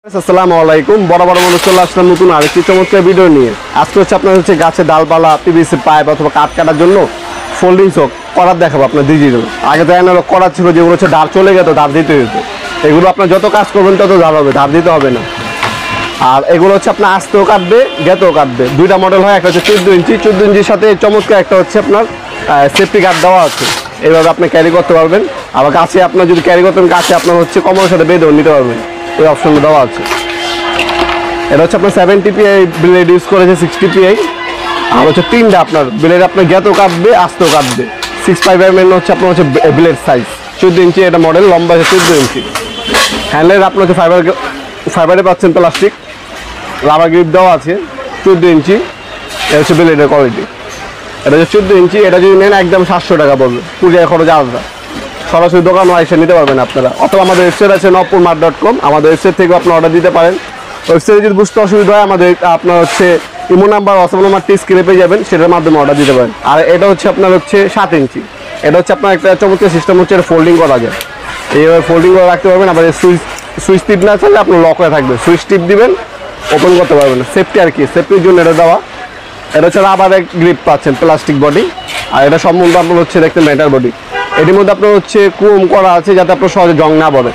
আসসালামু আলাইকুম বরাবর মনে চলে আসলাম নতুন আরেকটি চমৎকার ভিডিও নিয়ে। আজকে আপনার গাছের ডালপালা পিভিসি পাইপ অথবা কাঠ কাটার জন্য ফোল্ডিং চক করার দেখাবো আপনার ডিজিটাল। আগে তো এনারা করার ছিল যেগুলো ধার চলে গেত, ধার দিতে হতো। এগুলো আপনার যত কাজ করবেন তত ধার হবে, ধার দিতে হবে না। আর এগুলো আপনার আস্তেও কাটবে, গেতেও কাটবে। দুইটা মডেল হয়, একটা হচ্ছে 14 ইঞ্চি। 14 ইঞ্চির সাথে চমৎকার একটা আপনার সেফটি গার্ড দেওয়া আছে। এইভাবে আপনি ক্যারি করতে পারবেন। আবার কাছে আপনার যদি ক্যারি করতেন, কাছে আপনার কমরের সাথে বেঁধেও নিতে পারবেন। এই অপশনটা দেওয়া আছে। এটা আপনার 70 PI ব্লেড ইউজ করেছে, 60 PI। আর তিনটা আপনার ব্লেড আপনার গেতেও কাটবে, আস্তেও কাটবে। 6.5 আপনার ব্লেড সাইজ। 14 ইঞ্চি এটা মডেল, লম্বা আছে 14 ইঞ্চি। হ্যান্ডেল আপনার ফাইবারে পাচ্ছেন, প্লাস্টিক রাবার গ্রিপ দেওয়া আছে। 14 ইঞ্চি এটা ব্লেডের কোয়ালিটি। এটা 14 ইঞ্চি। এটা যদি নেন একদম 700 টাকা পড়বে, পূজায় খরচ আলাদা। সরাসরি দোকানও এসে নিতে পারবেন আপনারা, অথবা আমাদের ওয়েবসাইট আছে nopurmart.com। আমাদের ওয়েবসাইট থেকে আপনার অর্ডার দিতে পারেন। ওয়েবসাইটে যদি বুঝতে অসুবিধা হয়, আমাদের আপনার ইমো নাম্বার হোয়াটসঅ্যাপ নাম্বারটি স্ক্রিনে পেয়ে যাবেন, সেটার মাধ্যমে অর্ডার দিতে পারেন। আর এটা আপনার 7 ইঞ্চি। এটা আপনার একটা চমৎকার সিস্টেম এটা ফোল্ডিং করা যায়। এইভাবে ফোল্ডিং করে রাখতে পারবেন। আবার সুইচ টিপ না চাইলে আপনার লক হয়ে থাকবে, সুইচ টিপ দিবেন, ওপেন করতে পারবেন। সেফটি আর কি, সেফটির জন্য এটা দেওয়া। এটা রাবার গ্রিপ পাচ্ছেন, প্লাস্টিক বডি। আর এটা সম্বন্ধে আপনার দেখতে মেটাল বডি। এটির মধ্যে আপনার ক্রোম করা আছে, যাতে আপনার সহজে জং না পড়ে।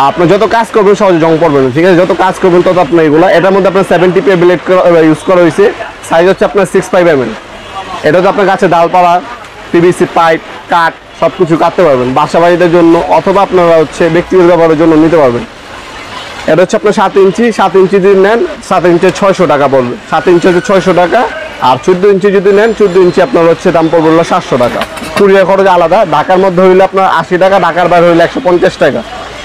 আপনি যত কাজ করবেন সহজে জং পড়বে না, ঠিক আছে? যত কাজ করবেন তত আপনার এগুলো। এটার মধ্যে আপনার 70 PI ব্লেড ইউজ করা হয়েছে। সাইজ আপনার 6.5 mm। এটা আপনার কাছে ডালপালা, পিভিসি পাইপ, কাঠ সব কিছু কাটতে পারবেন বাসা বাড়িদের জন্য, অথবা আপনারা ব্যক্তিগত ব্যবহারের জন্য নিতে পারবেন। এটা আপনার 7 ইঞ্চি। 7 ইঞ্চি যদি নেন, 7 ইঞ্চি 600 টাকা পড়বে। 7 ইঞ্চি 600 টাকা। আর 14 ইঞ্চি যদি নেন, 14 ইঞ্চি আপনার দাম পড়বে 700 টাকা। কুরিয়ার খরচ আলাদা। ঢাকার মধ্যে হইলে আপনার 80 টাকা, ঢাকার বাইরে হইলে 150 টাকা।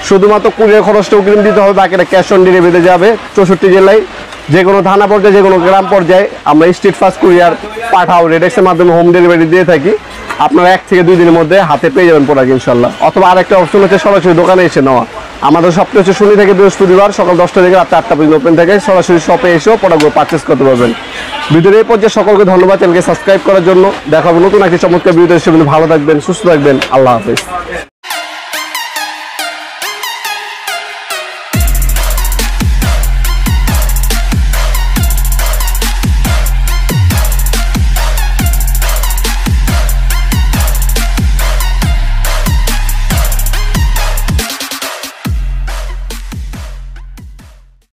শুধুমাত্র কুরিয়ার খরচটা অগ্রিম দিতে হবে, বাকিটা ক্যাশ অন ডেলিভারিতে যাবে। 64 জেলায় যে কোনো থানা পর্যায়ে, যে কোনো গ্রাম পর্যায়ে আমরা স্ট্রিট ফাস্ট কুরিয়ার পাঠাও রেডেক্সের মাধ্যমে হোম ডেলিভারি দিয়ে থাকি। আপনারা 1 থেকে 2 দিনের মধ্যে হাতে পেয়ে যাবেন প্রোডাক্ট ইনশাল্লাহ। অথবা আরেকটা অপশন হচ্ছে সরাসরি দোকানে এসে নেওয়া। আমাদের সপ্তাহে শনি থেকে বৃহস্পতিবার সকাল 10টা থেকে রাত 4টা পর্যন্ত ওপেন থাকে। সরাসরি শপে এসেও প্রোডাক্টগুলো পারচেস করতে পারবেন। ভিডিওর এই পর্যায়ে সকলকে ধন্যবাদ চ্যানেলকে সাবস্ক্রাইব করার জন্য। দেখা হবে নতুন একটি চমৎকার ভিডিও হিসেবে। ভালো থাকবেন, সুস্থ থাকবেন। আল্লাহ হাফেজ।